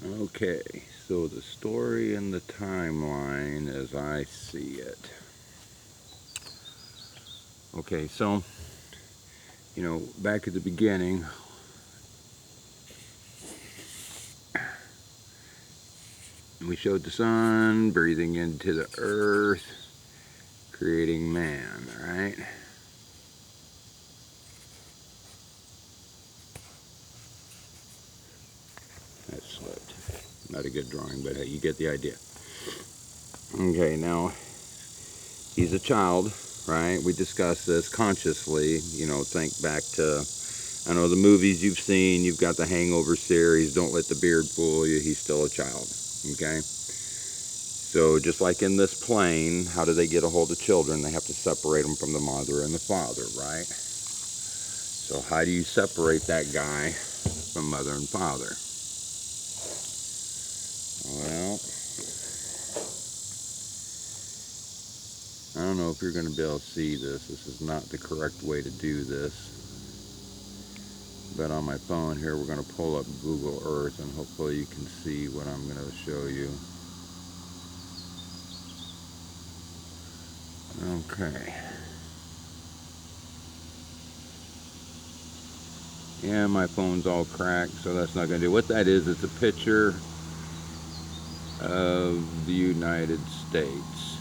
Okay, so the story and the timeline as I see it. Okay, so, back at the beginning, we showed the sun breathing into the earth, creating man, right? That slipped. Not a good drawing, but hey, you get the idea. Okay, now, he's a child, right? We discussed this consciously, think back to, I know the movies you've seen, you've got the Hangover series, Don't Let the Beard Fool You, he's still a child, okay? So just like in this plane, how do they get a hold of children? They have to separate them from the mother and the father, right? So how do you separate that guy from mother and father? Well, I don't know if you're going to be able to see this. This is not the correct way to do this. But on my phone here, we're going to pull up Google Earth, and hopefully you can see what I'm going to show you. Okay. Yeah, my phone's all cracked, so that's not going to do. What that is, it's a picture of the United States.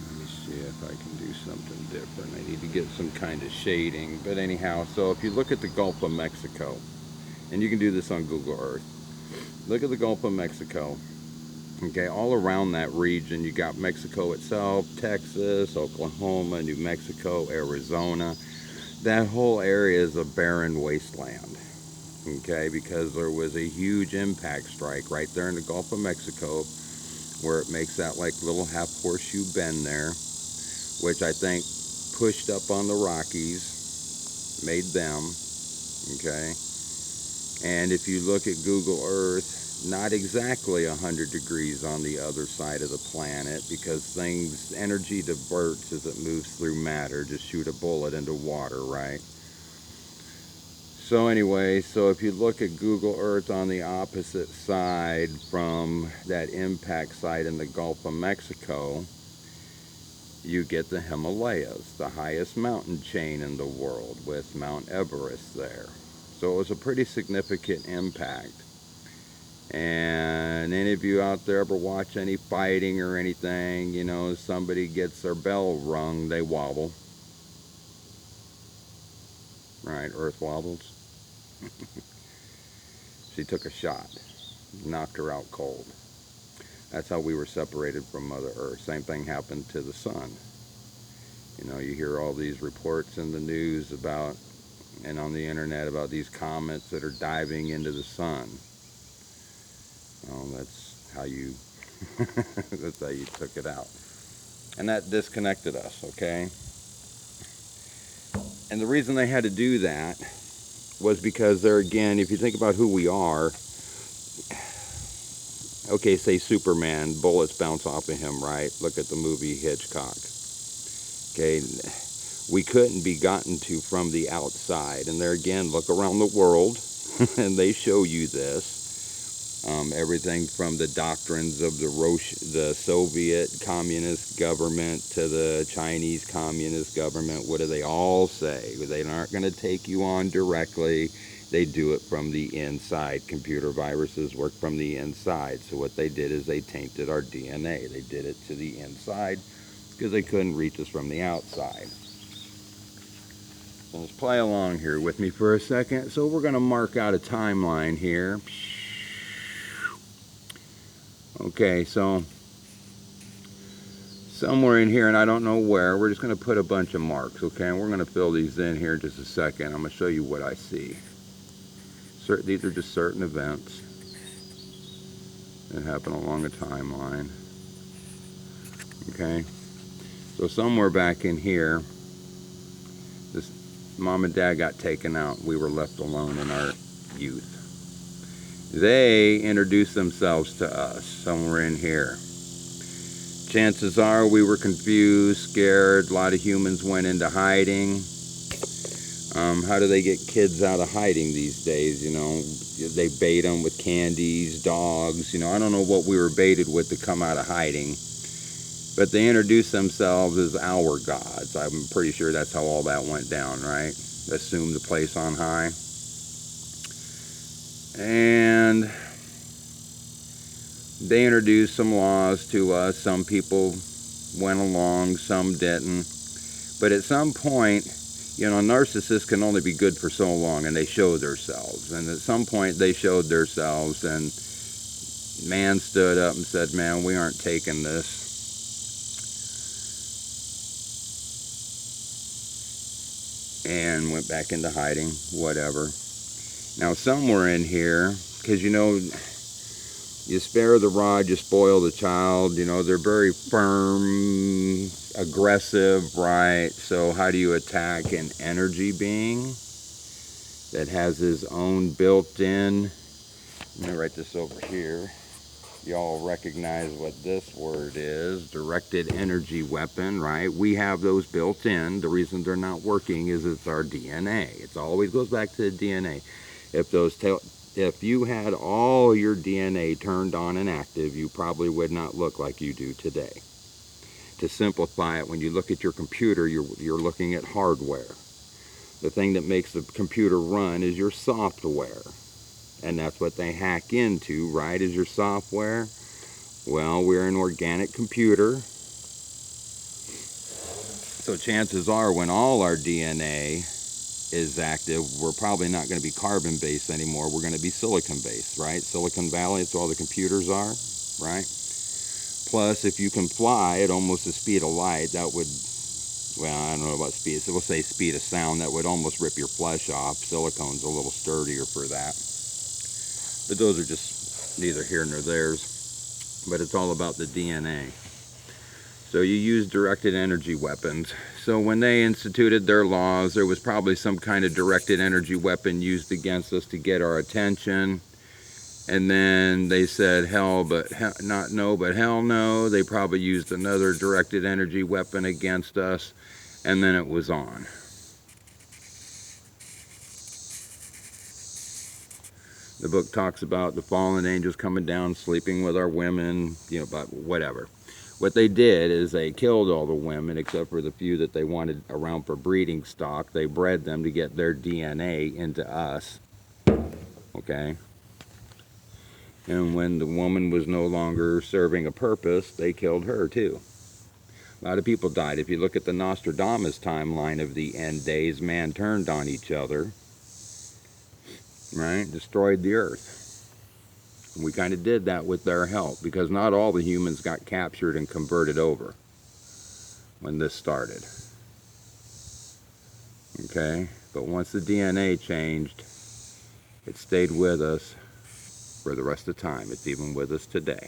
Let me see if I can do something different. I need to get some kind of shading. But anyhow, so if you look at the Gulf of Mexico, and you can do this on Google Earth, look at the Gulf of Mexico. Okay, all around that region, you got Mexico itself, Texas, Oklahoma, New Mexico, Arizona. That whole area is a barren wasteland. Okay, because there was a huge impact strike right there in the Gulf of Mexico where it makes that like little half horseshoe bend there, which I think pushed up on the Rockies, made them. Okay, and if you look at Google Earth, not exactly 100 degrees on the other side of the planet because energy diverts as it moves through matter. Just shoot a bullet into water, right? So anyway, so if you look at Google Earth on the opposite side from that impact site in the Gulf of Mexico, you get the Himalayas, the highest mountain chain in the world with Mount Everest there. So it was a pretty significant impact. And any of you out there ever watch any fighting or anything, somebody gets their bell rung, they wobble. Right, Earth wobbles. She took a shot, knocked her out cold. That's how we were separated from Mother Earth. Same thing happened to the sun. You hear all these reports in the news about and on the internet about these comets that are diving into the sun. Well, that's how you that's how you took it out. And that disconnected us, okay? And the reason they had to do that was because there again, if you think about who we are, okay, say Superman, bullets bounce off of him, right? Look at the movie Hitchcock. Okay, we couldn't be gotten to from the outside. And there again, look around the world, and they show you this. Everything from the doctrines of the Soviet communist government to the Chinese communist government. What do they all say? They aren't going to take you on directly. They do it from the inside. Computer viruses work from the inside. So what they did is they tainted our DNA. They did it to the inside because they couldn't reach us from the outside. So let's play along here with me for a second. So we're going to mark out a timeline here. Okay, so somewhere in here, and I don't know where, we're just going to put a bunch of marks, okay? And we're going to fill these in here in just a second. I'm going to show you what I see. These are just certain events that happen along a timeline, okay? So somewhere back in here, this mom and dad got taken out. We were left alone in our youth. They introduced themselves to us somewhere in here. Chances are we were confused, scared. A lot of humans went into hiding. How do they get kids out of hiding these days? You know, they bait them with candies, dogs. You know, I don't know what we were baited with to come out of hiding. But they introduce themselves as our gods. I'm pretty sure that's how all that went down, right? Assume the place on high. And they introduced some laws to us. Some people went along, some didn't. But at some point, you know, narcissists can only be good for so long, and they show themselves. And at some point, they showed themselves, and man stood up and said, man, we aren't taking this. And went back into hiding, whatever. Now, somewhere in here, because, you know, you spare the rod, you spoil the child. You know, they're very firm, aggressive, right? So how do you attack an energy being that has his own built-in? Let me write this over here. Y'all recognize what this word is. Directed energy weapon, right? We have those built in. The reason they're not working is it's our DNA. It always goes back to the DNA. If you had all your DNA turned on and active, you probably would not look like you do today. To simplify it, when you look at your computer, you're looking at hardware. The thing that makes the computer run is your software. And that's what they hack into, right, is your software. Well, we're an organic computer. So chances are when all our DNA is active, we're probably not going to be carbon-based anymore. We're going to be silicon-based, right? Silicon Valley, that's where all the computers are, right? Plus, if you can fly at almost the speed of light, that would, well, I don't know about speed, so we'll say speed of sound, that would almost rip your flesh off. Silicone's a little sturdier for that. But those are just neither here nor theirs. But it's all about the DNA. So you use directed energy weapons. So when they instituted their laws, there was probably some kind of directed energy weapon used against us to get our attention. And then they said hell, but not no, but hell no. They probably used another directed energy weapon against us, and then it was on. The book talks about the fallen angels coming down, sleeping with our women, you know, but whatever. What they did is they killed all the women except for the few that they wanted around for breeding stock. They bred them to get their DNA into us. Okay? And when the woman was no longer serving a purpose, they killed her too. A lot of people died. If you look at the Nostradamus timeline of the end days, man turned on each other, right? Destroyed the earth. And we kind of did that with their help because not all the humans got captured and converted over when this started. Okay? But once the DNA changed, it stayed with us for the rest of the time. It's even with us today.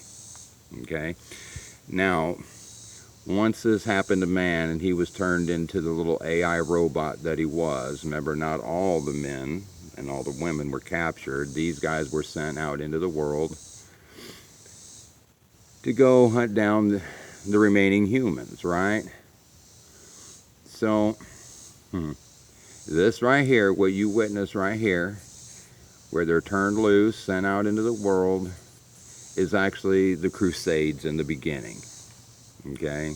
Okay? Now, once this happened to man and he was turned into the little AI robot that he was, remember, not all the men and all the women were captured. These guys were sent out into the world to go hunt down the remaining humans, right? So, this right here, what you witness right here, where they're turned loose, sent out into the world, is actually the Crusades in the beginning. Okay?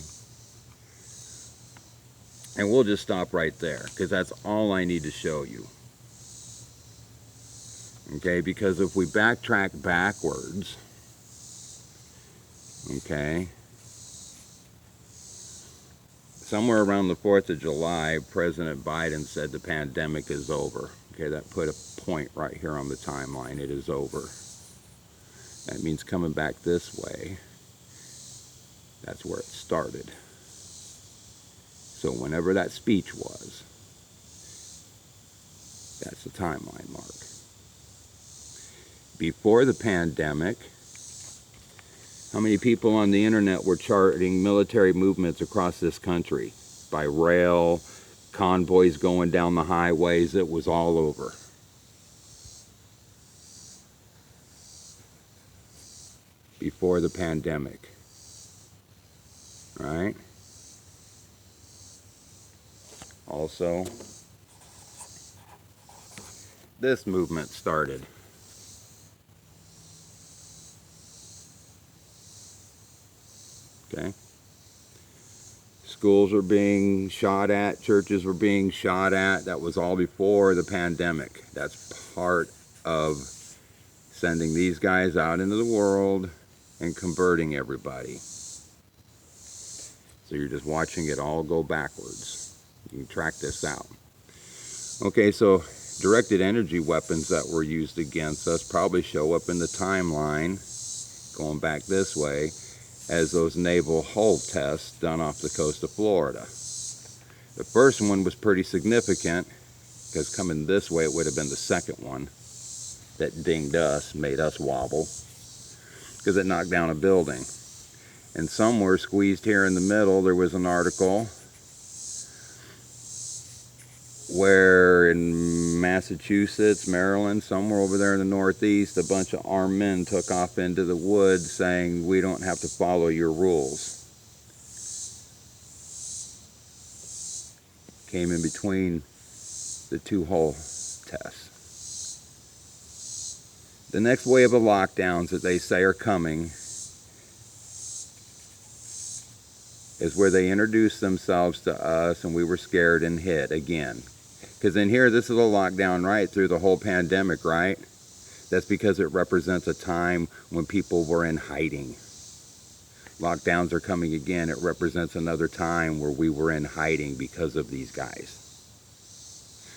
And we'll just stop right there, because that's all I need to show you. Okay? Because if we backtrack backwards, okay, somewhere around the 4th of July, President Biden said the pandemic is over. Okay, that put a point right here on the timeline. It is over. That means coming back this way, that's where it started. So whenever that speech was, that's the timeline mark. Before the pandemic, how many people on the internet were charting military movements across this country? By rail, convoys going down the highways, it was all over. Before the pandemic. Right? Also, this movement started. Okay. Schools were being shot at, churches were being shot at. That was all before the pandemic. That's part of sending these guys out into the world and converting everybody. So you're just watching it all go backwards. You can track this out. Okay, so directed energy weapons that were used against us probably show up in the timeline, going back this way, as those naval hull tests done off the coast of Florida. The first one was pretty significant, because coming this way it would have been the second one that dinged us, made us wobble, because it knocked down a building. And somewhere squeezed here in the middle there was an article where in Massachusetts, Maryland, somewhere over there in the Northeast, a bunch of armed men took off into the woods saying, we don't have to follow your rules. Came in between the two hull tests. The next wave of lockdowns that they say are coming is where they introduced themselves to us and we were scared and hid again. Because in here, this is a lockdown right through the whole pandemic, right? That's because it represents a time when people were in hiding. Lockdowns are coming again. It represents another time where we were in hiding because of these guys.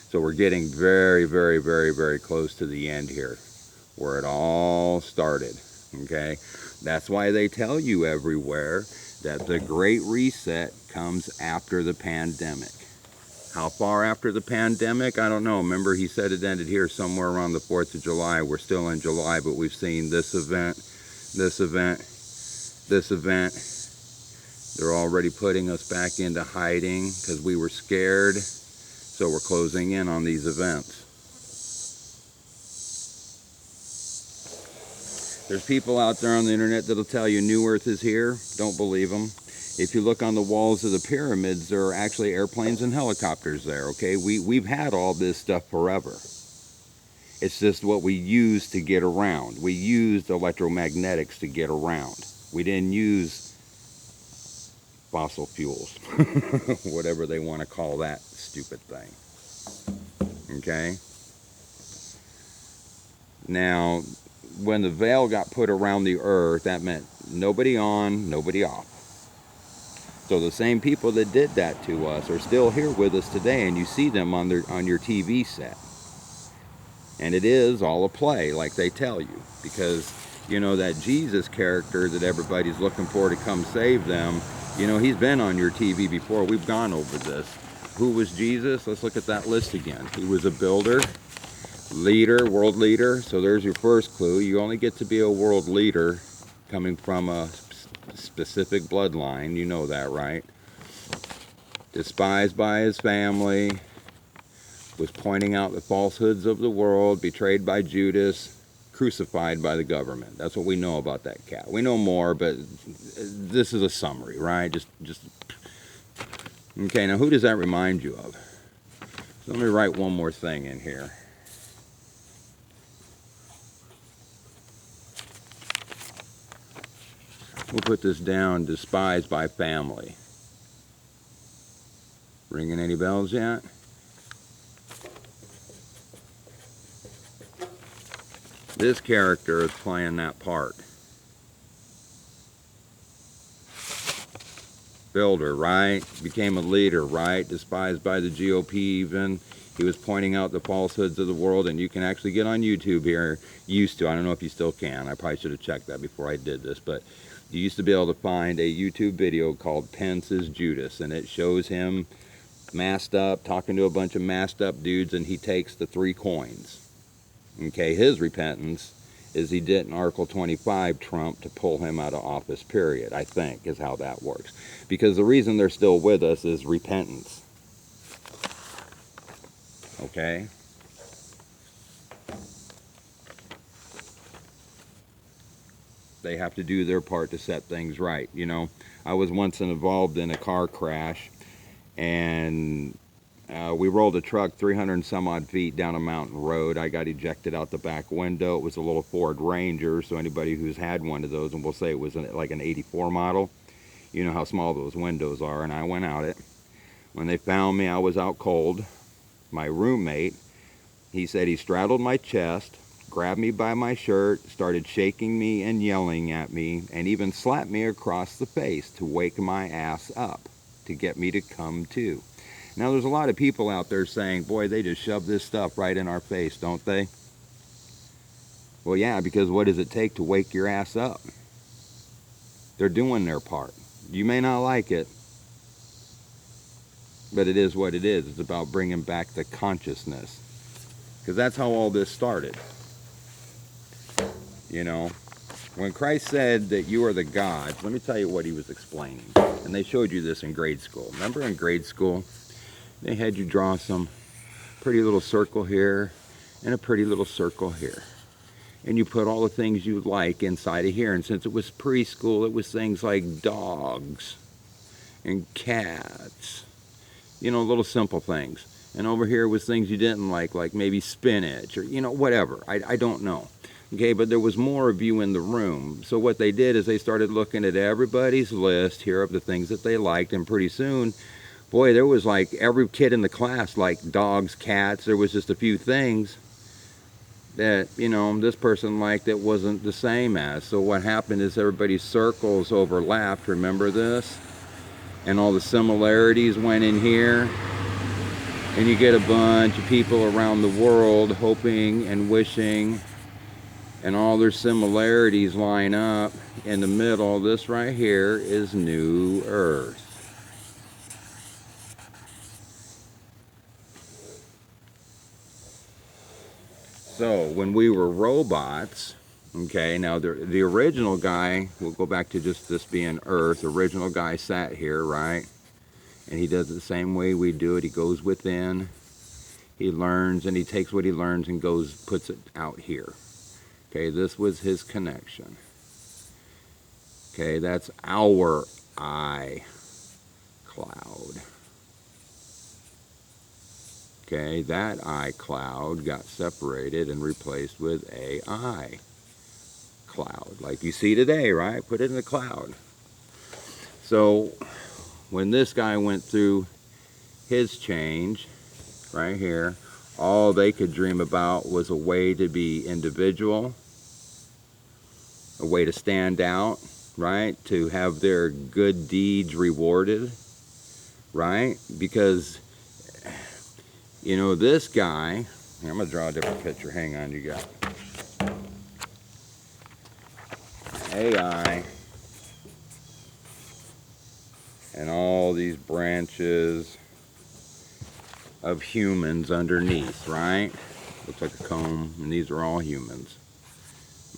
So we're getting very, very, very, very close to the end here, where it all started, okay? That's why they tell you everywhere that the Great Reset comes after the pandemic. How far after the pandemic? I don't know. Remember, he said it ended here somewhere around the 4th of July. We're still in July, but we've seen this event, this event, this event. They're already putting us back into hiding because we were scared. So we're closing in on these events. There's people out there on the internet that'll tell you New Earth is here. Don't believe them. If you look on the walls of the pyramids, there are actually airplanes and helicopters there, okay? We've had all this stuff forever. It's just what we used to get around. We used electromagnetics to get around. We didn't use fossil fuels, whatever they want to call that stupid thing, okay? Now, when the veil got put around the earth, that meant nobody on, nobody off. So the same people that did that to us are still here with us today, and you see them on your TV set. And it is all a play, like they tell you, because you know that Jesus character that everybody's looking for to come save them, you know, he's been on your TV before. We've gone over this. Who was Jesus? Let's look at that list again. He was a builder, leader, world leader. So there's your first clue. You only get to be a world leader coming from a specific bloodline. You know that, right? Despised by his family, was pointing out the falsehoods of the world, betrayed by Judas, crucified by the government. That's what we know about that cat. We know more, but this is a summary, right? Just okay. Now, who does that remind you of? So let me write one more thing in here. We'll put this down, despised by family. Ringing any bells yet? This character is playing that part. Builder, right? Became a leader, right? Despised by the GOP even. He was pointing out the falsehoods of the world, and you can actually get on YouTube here. Used to. I don't know if you still can. I probably should have checked that before I did this, but you used to be able to find a YouTube video called Pence is Judas, and it shows him masked up, talking to a bunch of masked up dudes, and he takes the 3 coins. Okay, his repentance is he didn't Article 25 Trump to pull him out of office, period, I think, is how that works. Because the reason they're still with us is repentance. Okay? They have to do their part to set things right. You know, I was once involved in a car crash, and We rolled a truck 300 and some odd feet down a mountain road. I got ejected out the back window. It was a little Ford Ranger, so anybody who's had one of those, and we'll say it was like an 84 model, you know how small those windows are, and I went out it. When they found me, I was out cold. My roommate, he said he straddled my chest, grabbed me by my shirt, started shaking me and yelling at me, and even slapped me across the face to wake my ass up, to get me to come to. Now, there's a lot of people out there saying, boy, they just shove this stuff right in our face, don't they? Well, yeah, because what does it take to wake your ass up? They're doing their part. You may not like it, but it is what it is. It's about bringing back the consciousness. Because that's how all this started. You know, when Christ said that you are the gods, let me tell you what he was explaining. And they showed you this in grade school. Remember in grade school, they had you draw some pretty little circle here and a pretty little circle here. And you put all the things you like inside of here. And since it was preschool, it was things like dogs and cats. You know, little simple things. And over here was things you didn't like maybe spinach or, you know, whatever. I don't know. Okay, but there was more of you in the room. So what they did is they started looking at everybody's list here of the things that they liked. And pretty soon, boy, there was like every kid in the class liked dogs, cats. There was just a few things that, you know, this person liked that wasn't the same as. So what happened is everybody's circles overlapped. Remember this? And all the similarities went in here. And you get a bunch of people around the world hoping and wishing, and all their similarities line up. In the middle, this right here is New Earth. So when we were robots, okay, now the original guy, we'll go back to just this being Earth, the original guy sat here, right? And he does it the same way we do it. He goes within, he learns, and he takes what he learns and goes, puts it out here. Okay, this was his connection. Okay, that's our eye cloud. Okay, that eye cloud got separated and replaced with AI cloud, like you see today, right? Put it in the cloud. So when this guy went through his change, right here, all they could dream about was a way to be individual, a way to stand out, right? To have their good deeds rewarded, right? Because, you know, this guy, here, I'm going to draw a different picture. Hang on, you got AI and all these branches of humans underneath, right? Looks like a comb, and these are all humans.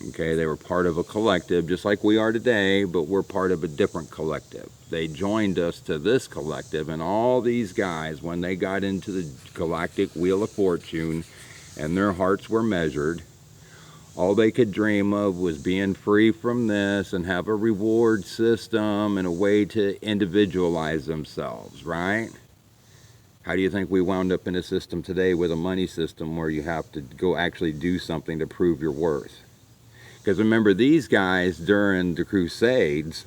Okay, they were part of a collective, just like we are today, but we're part of a different collective. They joined us to this collective, and all these guys, when they got into the galactic wheel of fortune, and their hearts were measured, all they could dream of was being free from this and have a reward system and a way to individualize themselves, right? How do you think we wound up in a system today with a money system where you have to go actually do something to prove your worth? Because remember, these guys during the Crusades,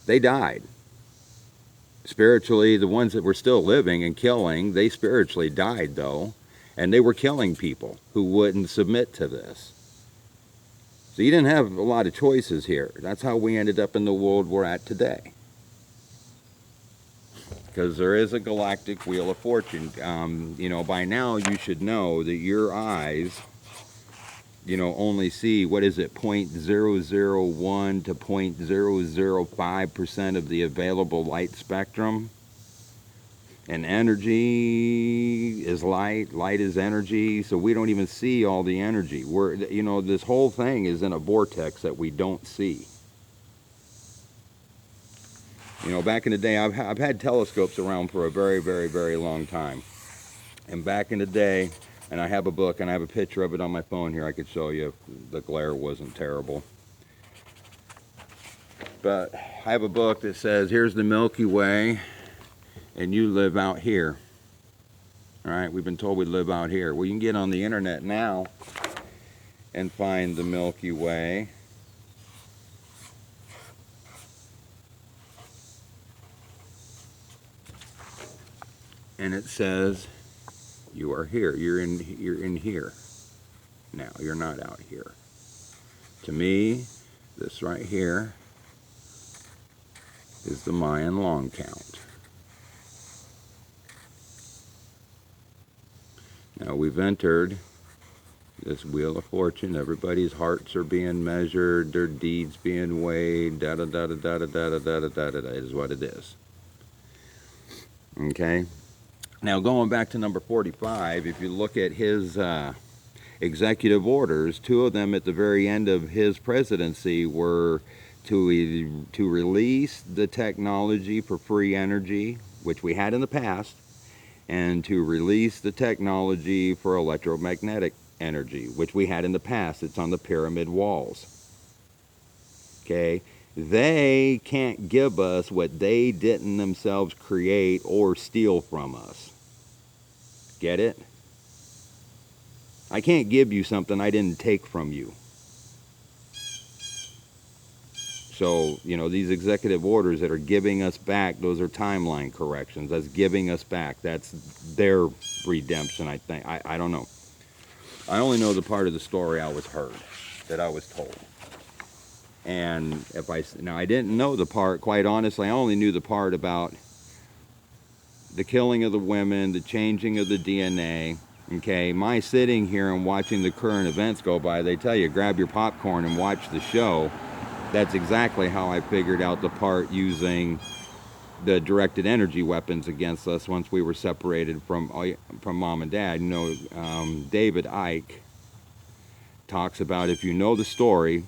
they died. Spiritually, the ones that were still living and killing, they spiritually died though. And they were killing people who wouldn't submit to this. So you didn't have a lot of choices here. That's how we ended up in the world we're at today. Because there is a galactic wheel of fortune. You know, by now you should know that your eyes, you know, only see, what is it, 0.001 to 0.005% of the available light spectrum. And energy is light, light is energy, so we don't even see all the energy. We're, you know, this whole thing is in a vortex that we don't see. You know, back in the day, I've had telescopes around for a very, very, very long time. And back in the day, and I have a book, and I have a picture of it on my phone here I could show you if the glare wasn't terrible. But I have a book that says, here's the Milky Way, and you live out here. All right, we've been told we live out here. Well, you can get on the internet now and find the Milky Way. And it says you are here. You're in here. Now, you're not out here. To me, this right here is the Mayan long count. Now we've entered this Wheel of Fortune. Everybody's hearts are being measured, their deeds being weighed, da da da da da da da da da da da da is what it is. Okay? Now going back to number 45, if you look at his executive orders, two of them at the very end of his presidency were to release the technology for free energy, which we had in the past, and to release the technology for electromagnetic energy, which we had in the past. It's on the pyramid walls. Okay? They can't give us what they didn't themselves create or steal from us. Get it? I can't give you something I didn't take from you. So, you know, these executive orders that are giving us back, those are timeline corrections. That's giving us back. That's their redemption, I think. I don't know. I only know the part of the story I was heard, that I was told. And now I didn't know the part, quite honestly, I only knew the part about the killing of the women, the changing of the DNA. Okay, my sitting here and watching the current events go by, they tell you, grab your popcorn and watch the show. That's exactly how I figured out the part using the directed energy weapons against us once we were separated from mom and dad. You know, David Icke talks about, if you know the story,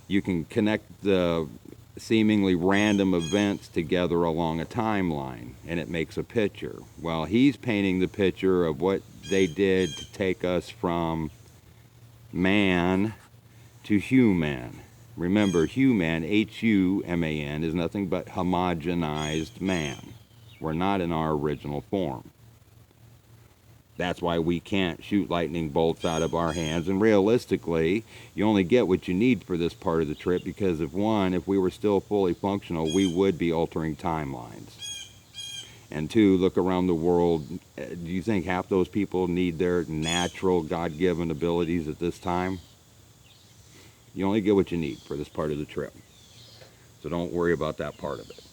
you can connect the seemingly random events together along a timeline, and it makes a picture. Well, he's painting the picture of what they did to take us from man to human. Remember, human, H-U-M-A-N, is nothing but homogenized man. We're not in our original form. That's why we can't shoot lightning bolts out of our hands. And realistically, you only get what you need for this part of the trip, because if we were still fully functional, we would be altering timelines. And two, look around the world. Do you think half those people need their natural God-given abilities at this time? You only get what you need for this part of the trip. So don't worry about that part of it.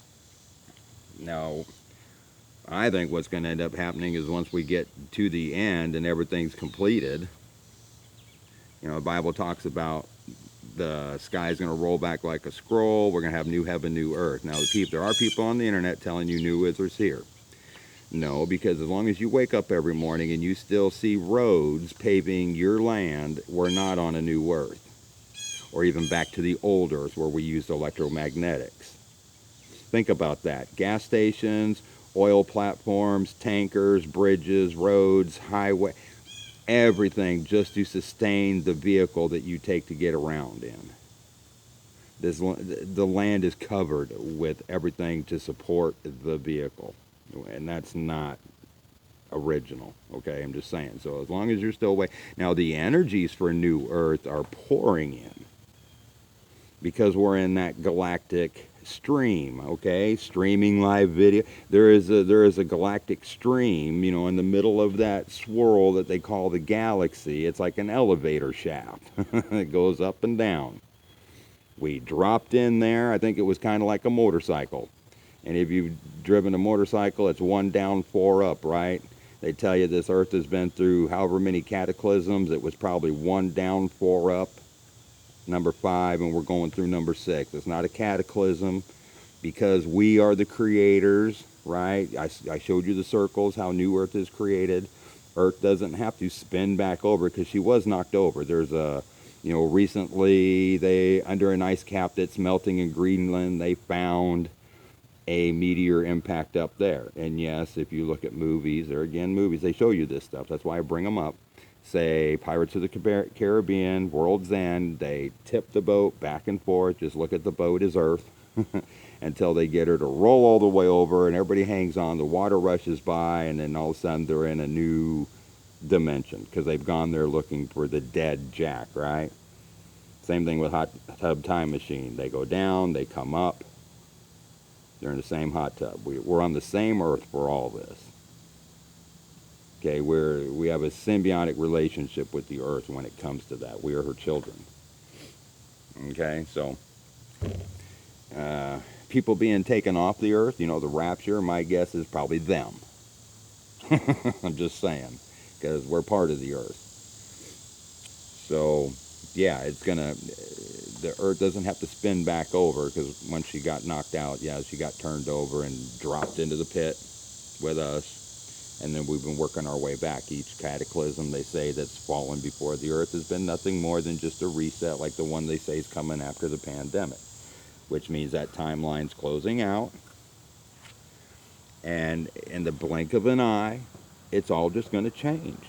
Now, I think what's going to end up happening is once we get to the end and everything's completed, you know, the Bible talks about the sky's going to roll back like a scroll. We're going to have new heaven, new earth. Now, there are people on the internet telling you new earth is here. No, because as long as you wake up every morning and you still see roads paving your land, we're not on a new earth. Or even back to the old earth where we used electromagnetics. Think about that. Gas stations, oil platforms, tankers, bridges, roads, highway, everything just to sustain the vehicle that you take to get around in. The land is covered with everything to support the vehicle. And that's not original, okay? I'm just saying. So as long as you're still away. Now, the energies for New Earth are pouring in, because we're in that galactic stream, okay? Streaming live video. There is a galactic stream, you know, in the middle of that swirl that they call the galaxy. It's like an elevator shaft. It goes up and down. We dropped in there. I think it was kind of like a motorcycle. And if you've driven a motorcycle, it's 1 down, 4 up, right? They tell you this Earth has been through however many cataclysms. It was probably 1 down, 4 up. Number 5, and we're going through number 6. It's not a cataclysm, because we are the creators, right? I showed you the circles, how New Earth is created. Earth doesn't have to spin back over, because she was knocked over. There's a, you know, recently under an ice cap that's melting in Greenland, they found a meteor impact up there. And yes, if you look at movies, they show you this stuff. That's why I bring them up. Say Pirates of the Caribbean, World's End, they tip the boat back and forth. Just look at the boat as Earth. until they get her to roll all the way over, and everybody hangs on, the water rushes by, and then all of a sudden they're in a new dimension because they've gone there looking for the dead Jack, right? Same thing with hot tub time machine. They go down, they come up, they're in the same hot tub. We're on the same earth for all this. Okay, we have a symbiotic relationship with the earth when it comes to that. We are her children. Okay, so people being taken off the earth, the rapture, my guess is probably them. I'm just saying, because we're part of the earth. So, yeah, the earth doesn't have to spin back over, because once she got knocked out, yeah, she got turned over and dropped into the pit with us. And then we've been working our way back. Each cataclysm, they say, that's fallen before the earth has been nothing more than just a reset, like the one they say is coming after the pandemic, which means that timeline's closing out. And in the blink of an eye, it's all just going to change.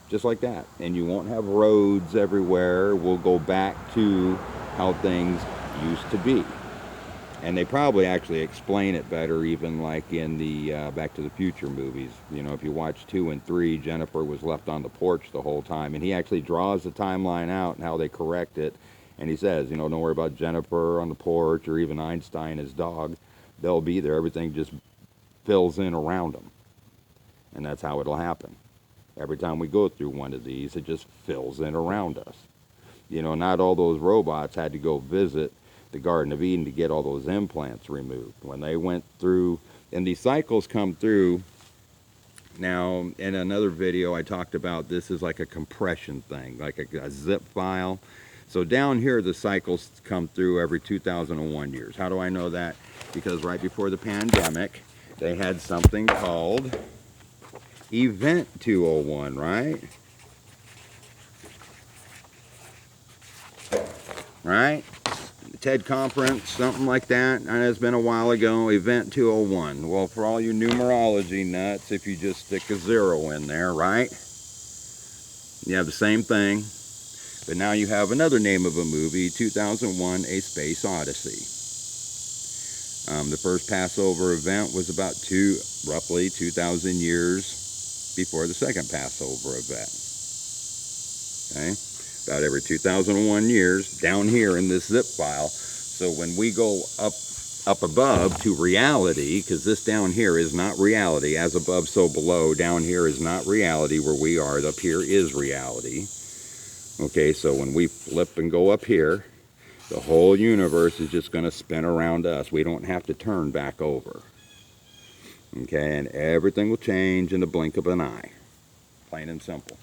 Just like that. And you won't have roads everywhere. We'll go back to how things used to be. And they probably actually explain it better, even like in the Back to the Future movies. If you watch 2 and 3, Jennifer was left on the porch the whole time. And he actually draws the timeline out and how they correct it. And he says, don't worry about Jennifer on the porch or even Einstein, his dog. They'll be there. Everything just fills in around them. And that's how it'll happen. Every time we go through one of these, it just fills in around us. Not all those robots had to go visit the Garden of Eden to get all those implants removed. When they went through, and these cycles come through. Now, in another video, I talked about this is like a compression thing, like a zip file. So down here, the cycles come through every 2001 years. How do I know that? Because right before the pandemic, they had something called Event 201, right? Right? TED conference, something like that. And it's been a while ago. Event 201. Well, for all you numerology nuts, if you just stick a 0 in there, right? You have the same thing. But now you have another name of a movie, 2001: A Space Odyssey. The first Passover event was about roughly 2,000 years before the second Passover event. Okay? About every 2001 years, down here in this zip file. So when we go up above to reality, because this down here is not reality, as above so below, down here is not reality where we are, up here is reality. Okay, so when we flip and go up here, the whole universe is just going to spin around us. We don't have to turn back over. Okay, and everything will change in the blink of an eye. Plain and simple.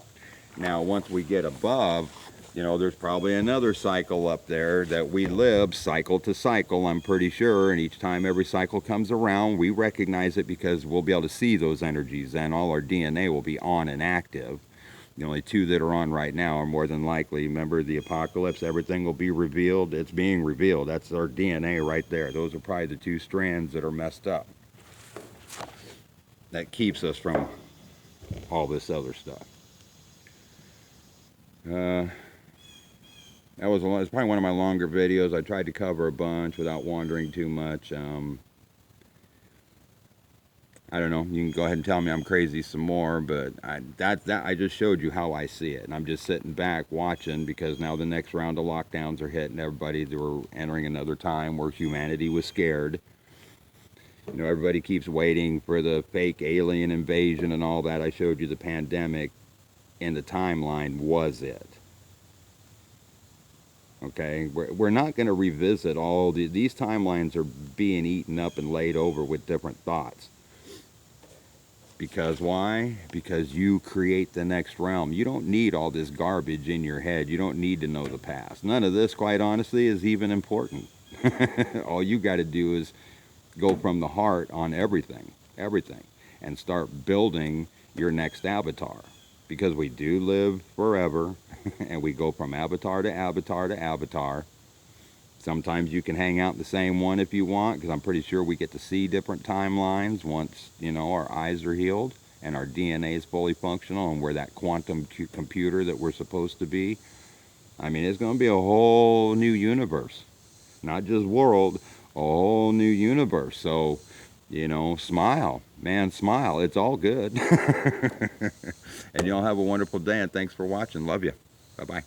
Now, once we get above, there's probably another cycle up there that we live cycle to cycle, I'm pretty sure. And each time every cycle comes around, we recognize it because we'll be able to see those energies. And all our DNA will be on and active. The only 2 that are on right now are more than likely. Remember the apocalypse, everything will be revealed. It's being revealed. That's our DNA right there. Those are probably the 2 strands that are messed up. That keeps us from all this other stuff. That was probably one of my longer videos. I tried to cover a bunch without wandering too much. I don't know. You can go ahead and tell me I'm crazy some more, but I just showed you how I see it, and I'm just sitting back watching because now the next round of lockdowns are hitting everybody. We're entering another time where humanity was scared. Everybody keeps waiting for the fake alien invasion and all that. I showed you the pandemic, and the timeline was it. Okay, we're not going to revisit all these timelines are being eaten up and laid over with different thoughts. Because why? Because you create the next realm. You don't need all this garbage in your head. You don't need to know the past. None of this, quite honestly, is even important. All you got to do is go from the heart on everything, and start building your next avatar. Because we do live forever, and we go from avatar to avatar to avatar. Sometimes you can hang out in the same one if you want, because I'm pretty sure we get to see different timelines once, our eyes are healed and our DNA is fully functional and we're that quantum computer that we're supposed to be. I mean, it's going to be a whole new universe. Not just world, a whole new universe. So, you know, smile, man, smile. It's all good. And y'all have a wonderful day, and thanks for watching. Love you. Bye-bye.